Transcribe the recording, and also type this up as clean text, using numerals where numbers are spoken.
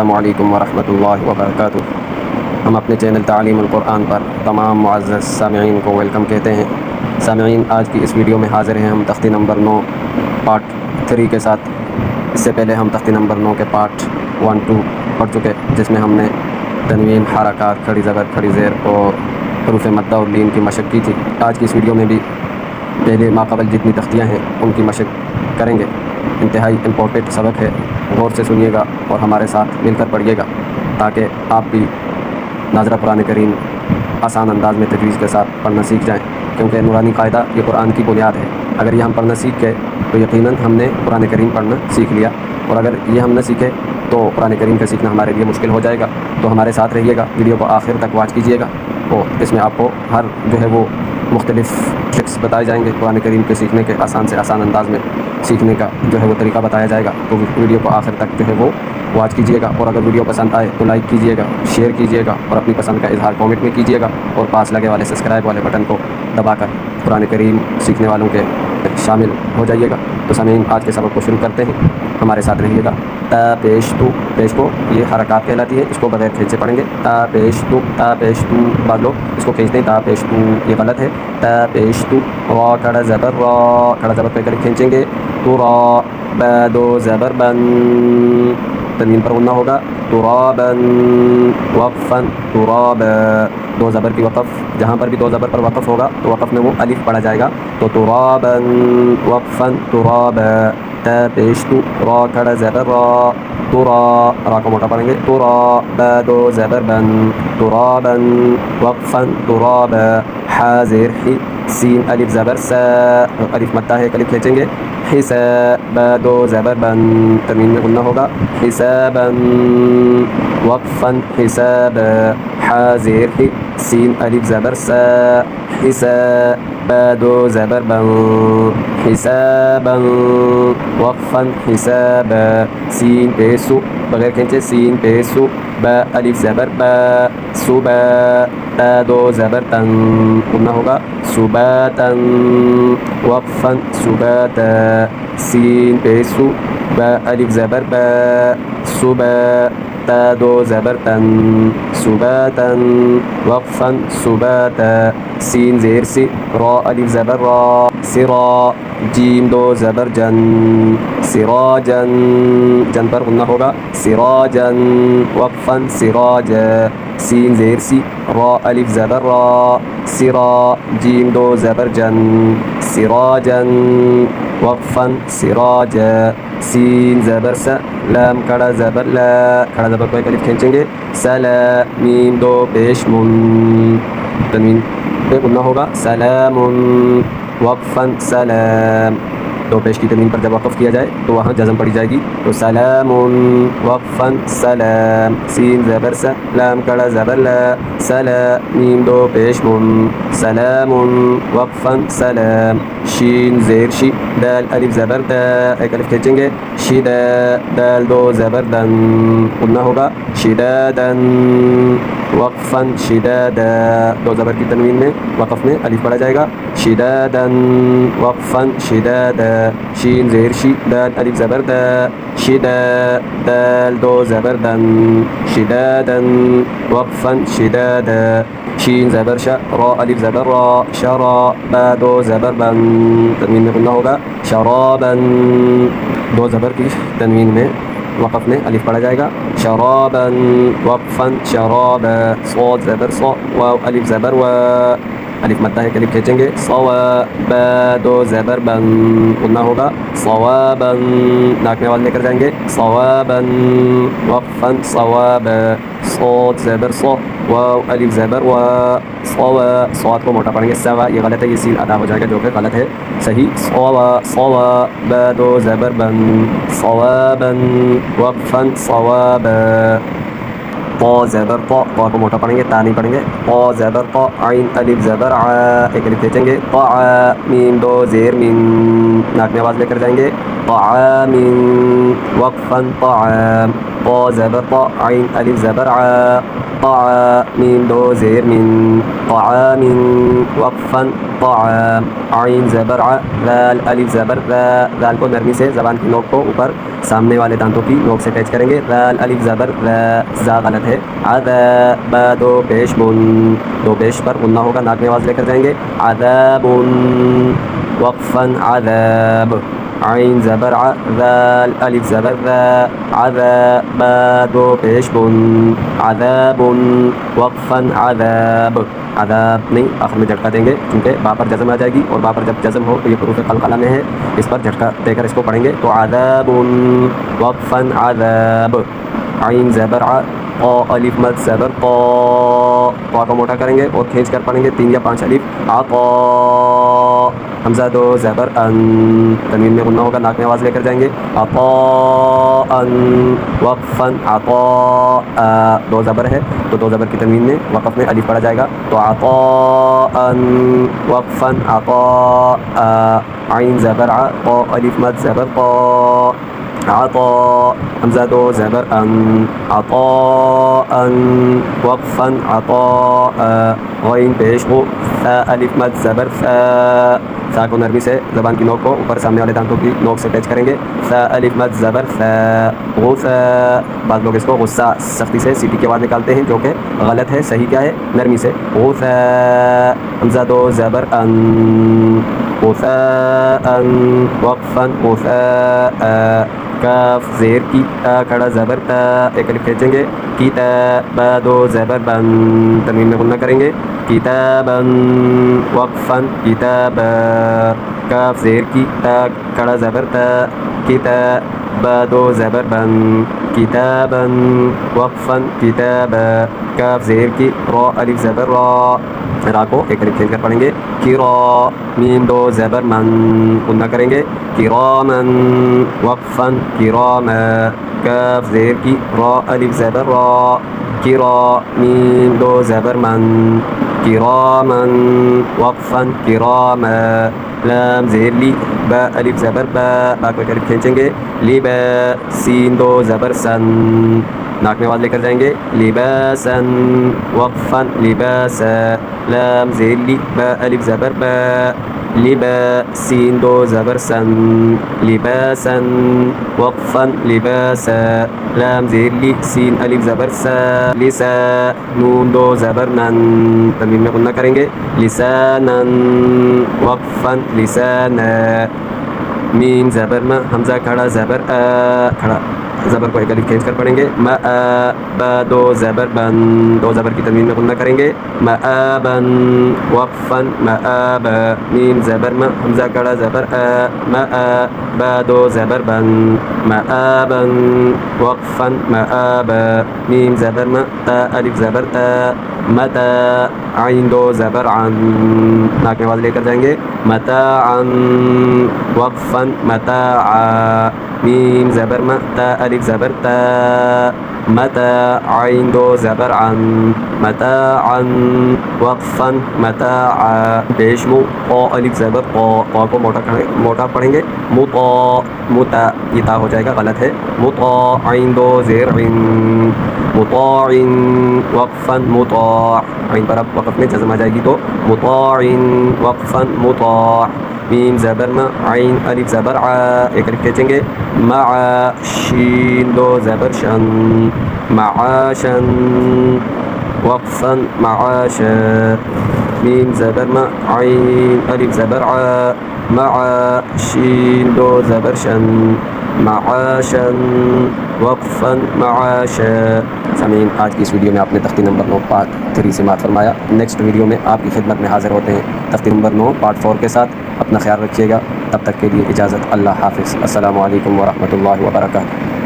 السلام علیکم ورحمۃ اللہ وبرکاتہ۔ ہم اپنے چینل تعلیم القرآن پر تمام معزز سامعین کو ویلکم کہتے ہیں۔ سامعین، آج کی اس ویڈیو میں حاضر ہیں ہم تختی نمبر 9 پارٹ 3 کے ساتھ۔ اس سے پہلے ہم تختی نمبر 9 کے پارٹ 1 2 پڑھ چکے، جس میں ہم نے تنوین، حرکات، کھڑی زبر، کھڑی زیر اور حروف مدہ اور لین کی مشق کی تھی۔ آج کی اس ویڈیو میں بھی پہلے ماقبل جتنی تختیاں ہیں ان کی مشق کریں گے۔ انتہائی امپورٹنٹ سبق ہے، غور سے سنیے گا اور ہمارے ساتھ مل کر پڑھیے گا تاکہ آپ بھی ناظرہ قرآن کریم آسان انداز میں تجویز کے ساتھ پڑھنا سیکھ جائیں، کیونکہ نورانی قاعدہ یہ قرآن کی بنیاد ہے۔ اگر یہ ہم پڑھنا سیکھ گئے تو یقیناً ہم نے قرآن کریم پڑھنا سیکھ لیا، اور اگر یہ ہم نہ سیکھے تو قرآن کریم کا سیکھنا ہمارے لیے مشکل ہو جائے گا۔ تو ہمارے ساتھ رہیے گا، ویڈیو کو آخر تک واچ کیجیے گا، اور اس میں آپ کو ہر جو ہے وہ مختلف ٹرکس بتائے جائیں گے قرآن کریم کے سیکھنے کے، آسان سے آسان انداز میں سیکھنے کا جو ہے وہ طریقہ بتایا جائے گا۔ تو ویڈیو کو آخر تک جو ہے وہ واچ کیجیے گا، اور اگر ویڈیو پسند آئے تو لائک کیجیے گا، شیئر کیجیے گا، اور اپنی پسند کا اظہار کامنٹ میں کیجیے گا، اور پاس لگے والے سبسکرائب والے بٹن کو دبا کر قرآن کریم سیکھنے والوں کے شامل ہو جائیے گا۔ تو سامعین، آج کے سبق کو شروع کرتے ہیں، ہمارے ساتھ رہیے گا۔ تا پیش تو، پیش کو یہ حرکات کہلاتی ہے، اس کو بغیر کھینچے پڑھیں گے۔ تا پیش تو، تا پیش تو، بعض لوگ اس کو کھینچتے ہیں تا پیش تو، یہ غلط ہے۔ تا پیش تو، را کھڑا زبر را، کھڑا زبر پہ کر کھینچیں گے تو را، با دو زبر بن، تنوین پر غنہ ہوگا، ترابا وقفا، ترابا، دو زبر کی وقف، جہاں پر بھی دو زبر پر وقف ہوگا تو وقف میں وہ الف پڑھا جائے گا، تو ترابا وقفا ترابا۔ تا پیش تو، را کھڑا زبر را، ترا، را کو موٹا پڑھیں گے، ترا، با دو زبر بن، ترابا وقفا ترابا۔ حا زیر حی، سین الف زبر سا، الف مدہ ہے، الف کھینچیں گے، حسا، با دو زبر بن، تنوین میں غنہ ہوگا، حسابا وقفا حسابا۔ حا زیر حی، سین الف زبر سا، حسا، با دو زبر بن، حسابا وقفا حسابا۔ سین پہ سو، بغیر کھینچے، سین پہ سو، با الف زبر با، صبا، تا دو زبر تن، غنہ ہوگا، صباتا وقفا صباتا۔ سین پہ سو، با الف زبر با، صبا، تا دو زبر تن، صباتا وقفا صباتا۔ سین زیر سی، را الف زبر را، سرا، جیم دو زبر جن، سراجا، جن پر غنہ ہوگا، سراجا وقفا سراجا۔ سین زیر سی، را الف زبر را، سرا، جیم دو زبر جن، سراجا وقفا سراجا۔ سین زبر س، لام کھڑا زبر لا، کھڑا زبر کو ایک الف کھینچیں گے، سلا، میم دو پیش من، تنوین پہ غنہ ہوگا، سلام وقفا سلام۔ دو پیش کی تنوین پر جب وقف کیا جائے تو وہاں جزم پڑی جائے گی، تو سلام وقفا سلام۔ سین زبر س، لام کھڑا زبر لا، سلا، میم دو پیش من، سلام وقفا سلام۔ شین زیر شی، دال الف زبر دا، ایک الف کھینچیں گے، شدا، دال دو زبر دن، غنہ ہوگا، شدادا وقفا شدادا، دو زبر کی تنوین میں وقف میں الف پڑھا جائے گا، شدادا وقفا شدادا۔ شین زیر شی، دال الف زبر دا، شدا، دال دو زبر دن، شدادا وقفا شدادا۔ شین زبر شا، را الف زبر را، شرا، با دو زبر بن، تنوین میں غنہ ہوگا، شرابا، دو زبر کی تنوین میں وقف میں الف پڑھا جائے گا، شرابا وقفا شرابا۔ صاد زبر صا، واو الف زبر وا، الف مدہ ہے، الف کھینچیں گے، صوا، با دو زبر بن، غنہ ہوگا، صوابا، ناک میں آواز لے کر جائیں گے، صوابا وقفا صوابا۔ صاد زبر صا، واو الف زبر وا، صوا، صاد کو موٹا پڑھیں گے، سوا، یہ غلط ہے، یہ سین ادا ہو جائے گا جو کہ غلط ہے، صحیح، صوا، صوا، با دو زبر بن، صوابا وقفا صوابا۔ طا زبر طا، طا کو موٹا پڑھیں گے، تا نہیں پڑھیں گے، طا زبر طا، عین الف زبر ع، ایک الف کھینچیں گے، طع، میم دو زیر من، ناک میں آواز لے کر جائیں گے، طعام، وقفا طعام، طا زبر طا، عین الف زبر ع، طع، میم دو زیر من، طعام، وقفا طعام، عین زبر ع، ذال الف زبر ذا، ذال کو نرمی سے زبان کی نوک کو اوپر سامنے والے دانتوں کی نوک سے ٹچ کریں گے، ذال الف زبر ذا، زا غلط ہے، عذاب، دو پیش بن، دو پیش پر غنہ ہوگا، ناک میں آواز لے کر جائیں گے، عذاب، وقفا عذاب، عین زبر ع، ذال الف زبر ذا، عذاب، دو پیش بن، عذاب، وقفا عذاب، عذاب نہیں، آخر میں جھٹکا دیں گے کیونکہ با پر جزم آ جائے گی، اور با پر جب جزم ہو تو یہ حروف قلقلہ میں ہے، اس پر جھٹکا دے کر اس کو پڑھیں گے، تو عذاب، وقفا عذاب، عین زبر ع، طا الف مد زبر طا، طا کو موٹا کریں گے اور کھینچ کر پڑھیں گے 3 یا 5 الف، عطا، حمزہ دو زبر ان، تنوین میں غنہ ہوگا، ناک میں آواز لے کر جائیں گے، عطاء، وقفا عطاء، دو زبر ہے تو دو زبر کی تنوین میں وقف میں الف پڑا جائے گا، تو عطاء، وقفا عطاء، عین زبر ع، طا الف مد زبر طا، عطاء، حمزہ دو زبر ان، عطاء، وقفا عطاء، غین پیش غو، ثا الف مد زبر ثا، ثا کو نرمی سے زبان کی نوک کو اوپر سامنے والے دانتوں کی نوک سے ٹچ کریں گے، ثا الف مد زبر ثا، غثا، بعض لوگ اس کو غصہ سختی سے سیٹی کی آواز نکالتے ہیں جو کہ غلط ہے، صحیح کیا ہے، نرمی سے، غثا، حمزہ دو زبر ان، غثاء، وقفا غثاء، کاف زیر کی، تا کھڑا زبر تا، ایک الف کھینچیں گے، کتاب، دو زبر بن، تنوین میں غنہ کریں گے، کتابا، وقفا کتابا، کاف زیر کی، تا کھڑا زبر تا، کتاب، دو زبر بن، کتابا، وقفا کتابا، کاف زیر کی، را الف زبر را، را کو ایک الف کھینچ کر پڑھیں گے، کرا، میم دو زبر من، غنہ کریں گے، کراما، وقفا کراما، کاف زیر کی، را الف زبر را، کرا، میم دو زبر من، کراما، وقفا کراما، لام زیر لی، با الف زبر با، با کو ایک الف کھینچیں گے، لبا، سین دو زبر سن، ناک میں آواز لے کر جائیں گے، لباسا، وقفا لباسا، لام زیر لی، با الف زبر با، لبا، سین دو زبر سن، لباسا، وقفا لباسا، لام زیر لی، سین الف زبر سا، لسا، نون دو زبر نن، تنوین میں غنہ کریں گے، لسانا، وقفا لسانا، میم زبر ما، حمزہ کھڑا زبر آ، کھڑا زبر کو ایک الف کھینچ کر پڑھیں گے، ما آ، با دو زبر بن، دو زبر کی تنوین میں غنہ کریں گے، مآبا، وقفا مآبا، میم زبر ما، حمزہ کھڑا زبر آ، ما آ، با دو زبر بن، مآبا، وقفا مآبا، میم زبر ما، تا الف زبر تا، متا، عین دو زبر عن، ناک میں آواز لے کر جائیں گے، متاعا، وقفا متاعا، میم زبر ما، تا الف زبر تا، متا، عین دو زبر عن، متاعا، وقفا متاعا، پیش مو، طا الف زبر طا، طا کو موٹا پڑھیں گے، مطا، متا، یہ تا ہو جائے گا، غلط ہے، مطاع، عین دو زیر عن، مطاع، وقفا مطاع، عین پر اب وقف میں جزم آ جائے گی تو مطاع، وقفا مطاع، میم زبر ما، عین الف زبر ع، ایک الف کھینچیں گے، مع، شین دو زبر شن، معاشا، وقفا معاشا، میم زبر ما، عین الف زبر ع، مع، شین دو زبر شن، معاشا، وقفا معاشا۔ سامعین، آج کی اس ویڈیو میں آپ نے تختی نمبر 9 پارٹ 3 سے مات فرمایا۔ نیکسٹ ویڈیو میں آپ کی خدمت میں حاضر ہوتے ہیں تختی نمبر 9 پارٹ 4 کے ساتھ۔ اپنا خیال رکھیے گا، تب تک کے لیے اجازت، اللہ حافظ، السلام علیکم ورحمۃ اللہ وبرکاتہ۔